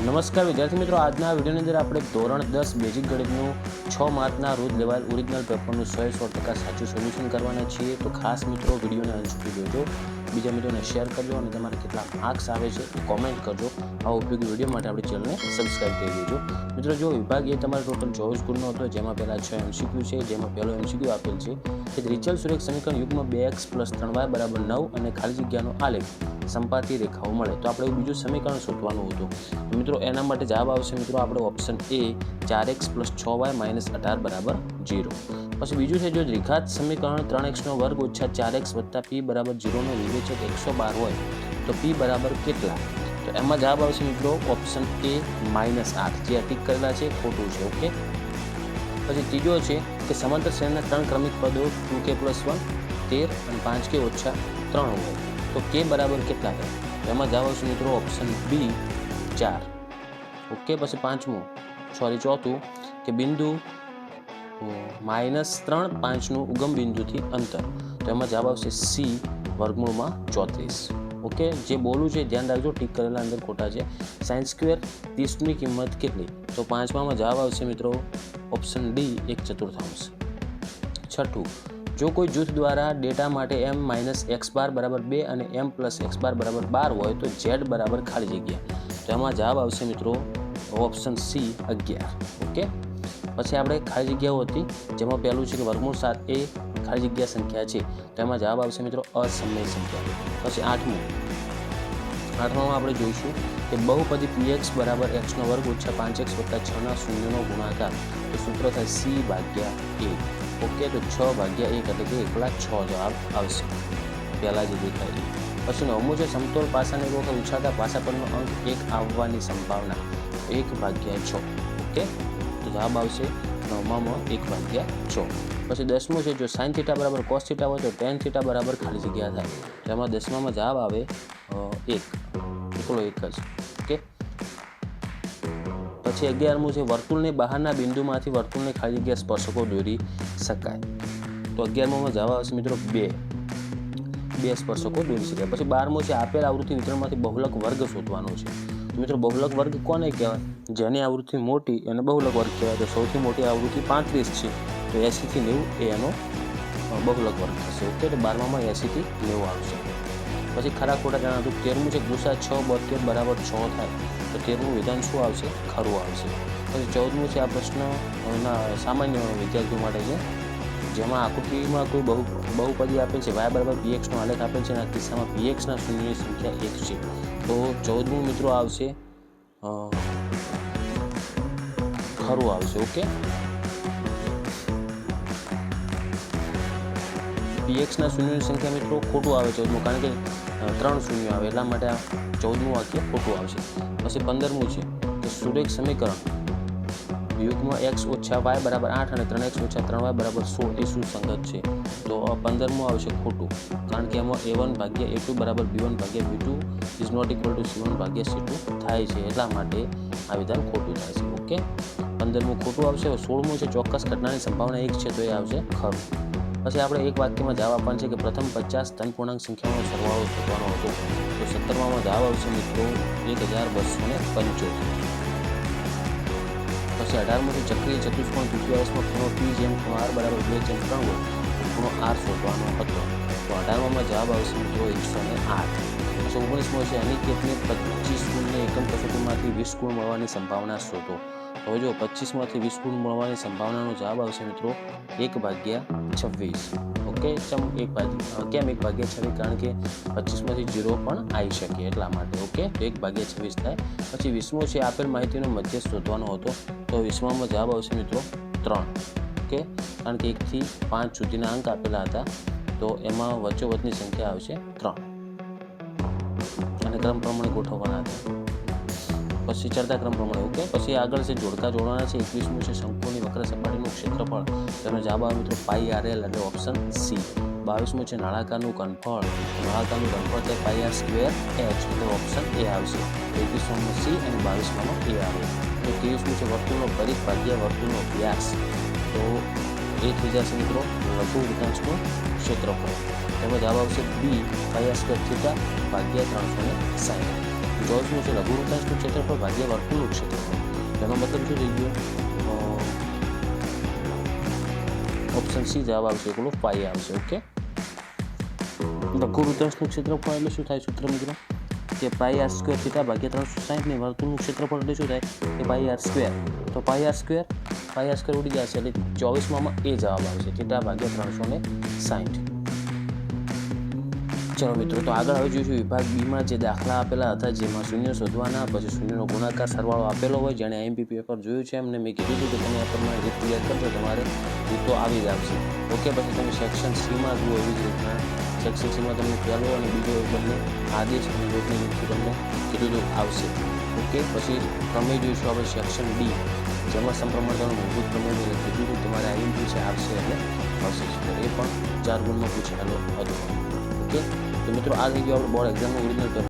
નમસ્કાર વિદ્યાર્થી મિત્રો, આજના વિડીયોની અંદર આપણે ધોરણ 10 બેઝિક ગણિતનું 6 માર્કના રોજ લેવાયેલ ઓરિજિનલ પેપરનું 100% સાચું સોલ્યુશન કરવાના છીએ. તો ખાસ મિત્રો વિડીયોને અંત સુધી જોજો, બીજા મિત્રોને શેર કરજો અને તમારે કેટલા માર્ક્સ આવે છે એ કોમેન્ટ કરજો. આ ઉપયોગી વિડીયો માટે આપણી ચેનલને સબસ્ક્રાઈબ કરી દેજો. મિત્રો, જો વિભાગ એ તમારે ટોટલ 24 ગુણનો હતો, જેમાં પહેલાં 6 MCQ છે. જેમાં પહેલો MCQ આપેલ છે કે દ્વિચલ સુરેખ સમીકરણ યુગમાં 2x + 3y = 9 અને ખાલી જગ્યાનો આલેખ સંપાતી રેખાઓ મળે. તો આપણે બીજું સમીકરણ શોધવાનું હતું. મિત્રો એના માટે જવાબ આવશે મિત્રો આપણે ઓપ્શન એ 4x + 6y - 18 = 0. પછી બીજું છે, જો દ્વિઘાત સમીકરણ 3x² - 4x + p = 0 નો વિવેચક 112 હોય તો p બરાબર કેટલા? તો એમાં જવાબ આવશે મિત્રો ઓપ્શન એ -8, જે ટીક કરેલા છે ખોટું છે. ઓકે. પછી ત્રીજો છે કે સમાંતર શ્રેણીના 3 ક્રમિક પદો 2k + 1 13 અને 5k - 3 હોય તો k બરાબર કેટલા થાય? તો એમાં જવાબ આવશે મિત્રો ઓપ્શન બી 4. ઓકે. પછી ચોથું કે બિંદુ -3 5નું ઉગમ બિંદુથી અંતર, તો એમાં જવાબ આવશે સી √ 34. ઓકે. જે બોલું છે ધ્યાન રાખજો, ટીક કરેલા અંદર ખોટા છે. sin² 30ની કિંમત કેટલી? તો પાંચમામાં જવાબ આવશે મિત્રો ઓપ્શન ડી 1/4. છઠ્ઠું, જો કોઈ જૂથ દ્વારા ડેટા માટે m - x બાર = 2 અને m + x બાર = 12 હોય તો z બરાબર ખાલી જગ્યા, તો એમાં જવાબ આવશે મિત્રો ઓપ્શન સી 11. ઓકે. પછી આપણે ખાલી જગ્યાઓ હતી, જેમાં પહેલું છે કે √7 એ ખાલી જગ્યા સંખ્યા છે, તો એમાં જવાબ આવશે મિત્રો અસમય સંખ્યા. પછી આઠમામાં આપણે જોઈશું કે બહુપદી px = x² - 5x + 6 ના શૂન્યનો ગુણાકાર, તો સૂત્ર થાય c/a. ઓકે. તો 6/1 એટલે કે એકલા 6 જવાબ આવશે, પહેલાં જે દેખાય. પછી નવમું છે, સમતોલ પાસાને એક વખત ઉછાળતા પાસા પરનો અંક 1 આવવાની સંભાવના 1/6. ઓકે. તો જવાબ આવશે નવમામાં 1/6. પછી 10મું છે, જો sin θ = cos θ હોય તો tan θ બરાબર ખાલી જગ્યા થાય, તો એમાં 10મામાં જવાબ આવે 1, એકલો 1 જ. ઓકે. પછી 11મું છે, વર્તુળની બહારના બિંદુમાંથી વર્તુળની ખાલી જગ્યા સ્પર્શકો દોરી શકાય, તો 11મામાં જવાબ આવશે મિત્રો 2 સ્પર્શકો દોરી શકાય. પછી 12મું છે, આપેલ આવૃત્તિ વિતરણમાંથી બહુલક વર્ગ શોધવાનો છે. મિત્રો બહુલક વર્ગ કોને કહેવાય? જેની આવૃત્તિ મોટી એને બહુલક વર્ગ કહેવાય. તો સૌથી મોટી આવૃત્તિ 35 છે, તો 80 થી 90 એ એનો બહુલક વર્ગ થશે. ઓકે. તો 12મામાં 80 થી 90 આવશે. પછી ખરા ખોટા જણાવતું. 13મું છે, ગુસા 6 = 72 = 6 થાય, તો 13મું વિધાન શું આવશે? ખરું આવશે. પછી 14મું છે, આ પ્રશ્નના સામાન્ય વિદ્યાર્થીઓ માટે છે, જેમાં આકૃતિમાં કોઈ બહુપદી આપેલ છે, y = px નો આલેખ આપેલ છે, અને આ કિસ્સામાં px ના શૂન્યની સંખ્યા 1 છે. તો 14મું મિત્રો આવશે ખરું આવશે. ઓકે. px ના શૂન્યની સંખ્યા મિત્રો ખોટું આવે 14મું, કારણ કે 3 શૂન્ય આવે, એટલા માટે આ 14મું વાક્ય ખોટું આવશે. પછી 15મું છે કે સુરેખ સમીકરણ યુગમાં x - y = 8 અને 3x - 3y = 16 એ સુસંગત છે, તો 15મું આવશે ખોટું, કારણ કે એમાં a1/a2 = b1/b2 is not equal to c1/c2 થાય છે, એટલા માટે આ વિધાન ખોટું થાય છે. ઓકે. 15મું ખોટું આવશે. 16મું છે, ચોક્કસ ઘટનાની સંભાવના 1 છે, તો એ આવશે ખરું. પછી આપણે એક વાક્યમાં જવાબ આપવાનો છે કે પ્રથમ 50 ધન પૂર્ણાંક સંખ્યાનો સરવાળો શોધવાનો હતો, તો 17મામાં જવાબ આવશે મિત્રો 1275. પછી 18મું છે, ચક્રીય ચતુષ્કોણ તૃતીયાંશમાં ખૂણો p જેમ ખૂણો r = 2/3 હોય તો ખૂણો r શોધવાનો હતો, તો 18મામાં જવાબ આવશે મિત્રો 108. પછી 19મું છે, અનિકેતને 25 ગુણને એકમ કસોટીમાંથી 20 ગુણ મળવાની સંભાવના શોધો. તો જો 25માંથી 20 ગુણ મળવાની સંભાવનાનો જવાબ આવશે મિત્રો 1/26. ઓકે. કેમ 1/26? કારણ કે 25માંથી 0 પણ આવી શકે, એટલા માટે. ઓકે. તો 1/26 થાય. પછી 20મું છે, આપેલ માહિતીનો મધ્ય શોધવાનો હતો, તો 20મામાં જવાબ આવશે મિત્રો 3. ઓકે. કારણ કે 1 થી 5 સુધીના અંક આપેલા હતા, તો એમાં વચ્ચોવચની સંખ્યા આવશે 3 અને ક્રમ પ્રમાણે ગોઠવવાના હતા, પછી ચડતા ક્રમ પ્રમાણે. ઓકે. પછી આગળ છે, જોડકા જોડવાના છે. 21મું છે, શંકુની વક્ર સપાટીનું ક્ષેત્રફળ, તેનો જવાબ આવે મિત્રો πr/l એટલે ઓપ્શન સી. 22મું છે, નળાકારનું ઘનફળ, નળાકારનું ઘનફળ છે πr² h એટલે ઓપ્શન એ આવશે. 21મામાં સી અને 22મામાં એ આવે. તો 23મું છે, વર્તુળનો પરિઘ ભાગ્યા વર્તુળનો વ્યાસ, તો એ થઈ જશે મિત્રો લઘુ વૃત્તાંશનું ક્ષેત્રફળ. તેમાં જવાબ આવશે બી πr² θ / 360. ચોવીસમું છે લઘુવૃત્તાંશનું ક્ષેત્રફળ ભાગ્યા વર્તુળનું ક્ષેત્રફળ. તેનો મતલબ શું થઈ ગયો? ઓપ્શન સી જવાબ આવશે, એકલો પાઈ આવશે. ઓકે, લઘુવૃત્તાંશનું ક્ષેત્રફળ એટલે શું થાય સૂત્ર મિત્રો? કે પાઈ આર સ્ક્વેર થીટા ભાગ્યા 360 ને વર્તુળનું ક્ષેત્રફળ એટલે શું થાય? કે પાઈ આર સ્ક્વેર. તો પાઈ આર સ્ક્વેર ઉડી જશે એટલે 24માં એ જવાબ આવશે, થીટા ભાગ્યા 360. ચલો મિત્રો, તો આગળ હવે જોઈશું વિભાગ બીમાં જે દાખલા આપેલા હતા, જેમાં શૂન્ય શોધવાના, પછી શૂન્યનો ગુણાકાર સરવાળો આપેલો હોય. જેણે IMP પેપર જોયું છે એમને મેં કીધું હતું કે તમે આ પ્રમાણે રીત ક્લિયર કરજો, તમારે રીતો આવી જ આવશે. ઓકે, પછી તમે સેક્શન સીમાં જુઓ એવી જ રીતના. સેક્શન સીમાં તમને પહેલો અને બીજો તમને આદેશ અને લોટની રીતથી તમને કીધું તો આવશે. ઓકે, પછી પ્રમેય જોઈશું આપણે સેક્શન ડી, જેમાં સમપ્રમાણતાનું મૂળભૂત પ્રમેય મેં કીધું હતું તમારે IMP છે આવશે એટલે આવશે. એ પણ 4 ગુણમાં પૂછાયેલો હતો. ઓકે, તો મિત્રો આ થઈ ગયું આપણે બોર્ડ એક્ઝામનું ઓરિજિનલ પેપર.